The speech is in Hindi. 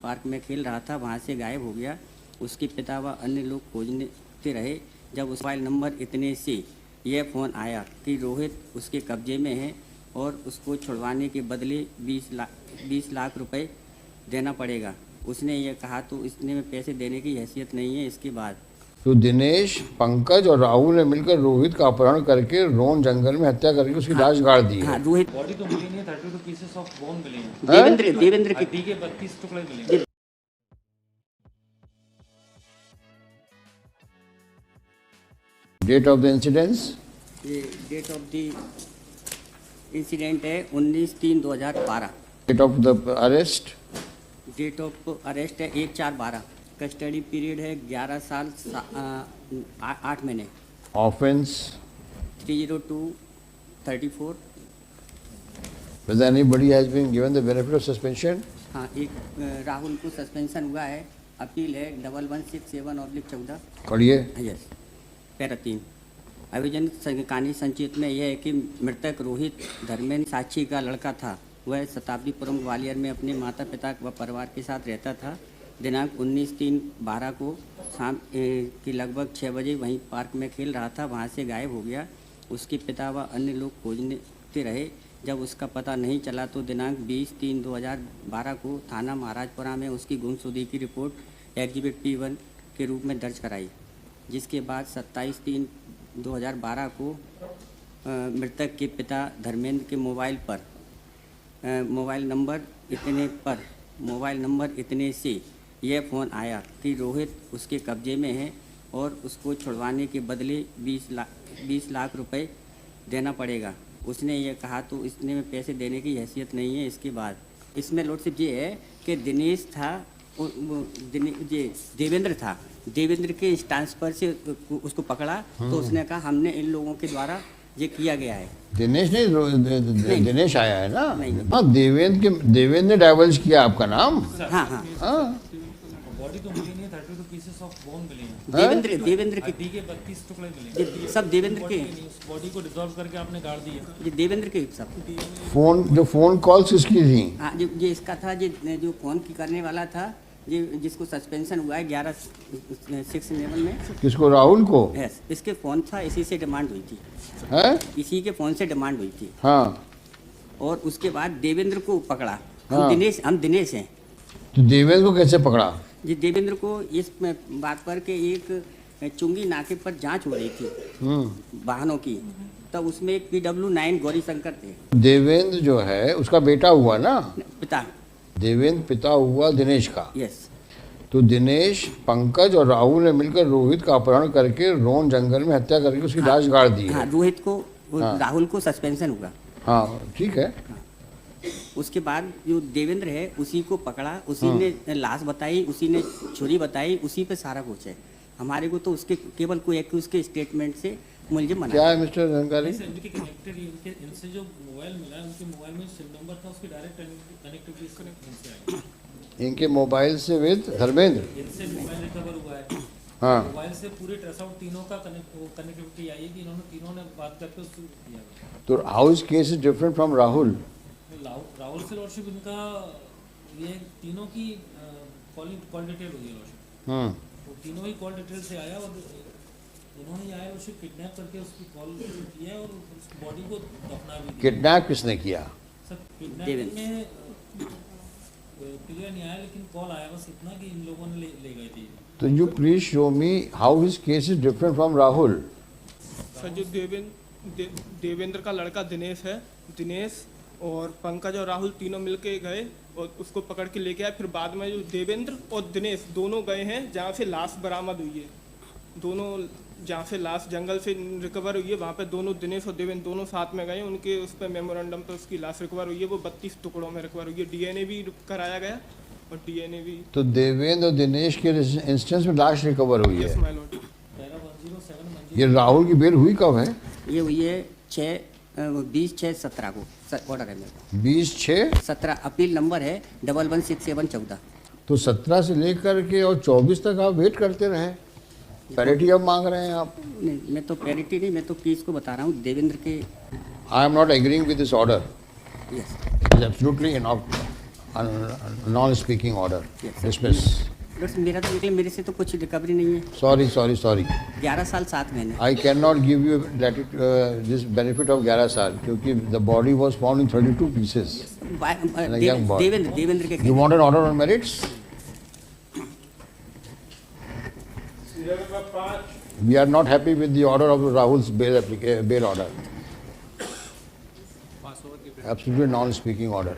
पार्क में खेल रहा था, वहां से गायब हो गया। उसके पिता व अन्य लोग खोजते रहे। जब उस मोबाइल नंबर इतने से यह फ़ोन आया कि रोहित उसके कब्जे में है और उसको छुड़वाने के बदले 20 लाख रुपए देना पड़ेगा। उसने ये कहा तो इसने में पैसे देने की हैसियत नहीं है। इसके बाद तो दिनेश, पंकज और राहुल ने मिलकर रोहित का अपहरण करके रोन जंगल में हत्या करके उसकी लाश गाड़ दी है। हाँ, रोहित बॉडी तो मिली नहीं है, 32 पीसेस ऑफ बोन मिले हैं। देवेंद्र की हड्डी के 32 टुकड़े मिले हैं। डेट ऑफ द इंसिडेंस, ये डेट ऑफ द इंसिडेंट है 19/3/2012। Date of the arrest, date of arrest है 1/4/12। कस्टडी पीरियड है 11 साल 8 महीने। Offence, 30234। whether anybody has been given the benefit of suspension? हाँ, एक राहुल को सस्पेंशन हुआ है। अपील है 1167/14। पढ़िए। Yes, para 3। आवेदन कहानी संचित में यह है कि मृतक रोहित धर्मेंद्र साक्षी का लड़का था। वह शताब्दीपुरम ग्वालियर में अपने माता पिता व परिवार के साथ रहता था। दिनांक 19/3/12 को शाम की लगभग 6 बजे वहीं पार्क में खेल रहा था, वहां से गायब हो गया। उसके पिता व अन्य लोग खोजते रहे। जब उसका पता नहीं चला तो दिनांक 20/3/2012 को थाना महाराजपुरा में उसकी गुमशुदगी की रिपोर्ट एग्जिबिट P1 के रूप में दर्ज कराई, जिसके बाद 27/3/2012 को मृतक के पिता धर्मेंद्र के मोबाइल नंबर इतने से यह फ़ोन आया कि रोहित उसके कब्जे में है और उसको छुड़वाने के बदले 20 लाख रुपए देना पड़ेगा। उसने ये कहा तो इसने में पैसे देने की हैसियत नहीं है। इसके बाद इसमें लॉर्डशिप ये है कि दिनेश था, ये देवेंद्र था। देवेंद्र के स्टांस पर से उसको पकड़ा तो उसने कहा हमने इन लोगों के द्वारा ये किया गया है। दिनेश नहीं, दिनेश आया है ना। नहीं। हाँ, देवेंद्र ने डाइवर्ज किया आपका नाम। हाँ हाँ, बॉडी तो मिली नहीं है, 32 पीसेस ऑफ बोन मिले हैं। देवेंद्र की हड्डी के 32 टुकड़े मिले हैं। सब देवेंद्र के। उस बॉडी को डिसॉल्व करके आपने गाड़ दिया। ये देवेंद्र के सब। फोन कॉल्स किसकी थी? हाँ, ये इसका था, जो फोन की करने वाला था, ये जिसको सस्पेंशन हुआ है 11/6 में। किसको? राहुल को? यस, इसके फोन था, इसी से डिमांड हुई थी। है? इसी के फोन से डिमांड हुई थी। हाँ। और उसके बाद देवेंद्र को पकड़ा। हाँ। हम दिनेश हैं। तो देवेंद्र को कैसे पकड़ा? जी, देवेंद्र को इस बात पर के एक चुंगी नाके पर जांच हो रही थी वाहनों की, तब उसमें एक PW9 गौरी शंकर थे। देवेंद्र जो है उसका बेटा हुआ ना? पिता। देवेंद्र पिता हुआ दिनेश का। यस। तो दिनेश, पंकज और राहुल ने मिलकर रोहित का अपहरण करके रोन जंगल में हत्या करके उसकी लाश गाड़ दी है। हाँ, राहुल को सस्पेंशन हुआ। हाँ, ठीक है। उसके बाद जो देवेंद्र है उसी को पकड़ा, उसी ने लाश बताई, उसी ने छुरी बताई, उसी पे सारा कुछ है। हमारे को तो उसके केवल कोई एक उसके स्टेटमेंट से मुलजिम बना। क्या है मिस्टर रंगारी? इनके कनेक्टेड, इनसे जो मोबाइल मिला है, उनके मोबाइल में सिम नंबर था, उसकी डायरेक्ट कनेक्टिविटी इनसे आई। इनके मोबाइल से विद धर्मेंद्र इनसे मोबाइल रिकवर हुआ है। हाँ। मोबाइल से पूरे ट्रेस आउट तीनों का कनेक्टिविटी आई है कि इन्होंने तीनों ने बात करके उसको किया। तो how is case is different from Rahul? Rahul से लॉर्डशिप इनका ये तीनों की कॉल डिटेल हुई है लॉर्डशिप। तो तीनों ही कॉल डिटेल से आया और इन्होंने ही आया उसे किडनैप करके उसकी कॉल किया और उस बॉडी को दफना भी दिया। किडनैप किसने किया? सर, किडनैप में क्लियर नहीं आया, लेकिन कॉल आया बस इतना कि इन लोगों ने ले गए थे। तो you please show me how his case is different from Rahul. Sir, जो देवेंद्र का लड़का दिनेश है, दिनेश और पंकज और राहुल तीनों मिलके गए और उसको पकड़ के लेके आए। फिर बाद में जो देवेंद्र और दिनेश दोनों गए हैं जहाँ से लाश बरामद हुई है। दोनों जहाँ से लाश जंगल से रिकवर हुई है, वहाँ पे दोनों दिनेश और देवेंद्र दोनों साथ में गए। उनके उस पर मेमोरेंडम पे उसकी लाश रिकवर हुई है, वो 32 टुकड़ों में रिकवर हुई है। DNA भी कराया गया और DNA भी। तो देवेंद्र और दिनेश के इंस्टेंस में लाश रिकवर हुई यस है। My Lord. ये राहुल की बेल हुई कब है? ये हुई है 20/6/17 को ऑर्डर है मेरा। 20/6/17। अपील नंबर है 116714। तो 17 से लेकर के और 24 तक आप वेट करते रहे। पैरिटी अब मांग रहे हैं आप? नहीं, मैं तो पैरिटी नहीं, मैं तो केस को बता रहा हूँ Devendra K. I am not agreeing with this order. Yes. It is absolutely enough. Non speaking order, Yes, dismiss. Doctor मेरा तो निकले, मेरे से तो कुछ रिकवरी नहीं है। सॉरी सॉरी सॉरी, 11 साल 7 महीने। I can not give you this benefit of 11 साल, क्योंकि the body was found in 32 pieces. young boy. Devendra K you want an order on merits? We are not happy with the order of Rahul's bail order. Absolutely non-speaking order.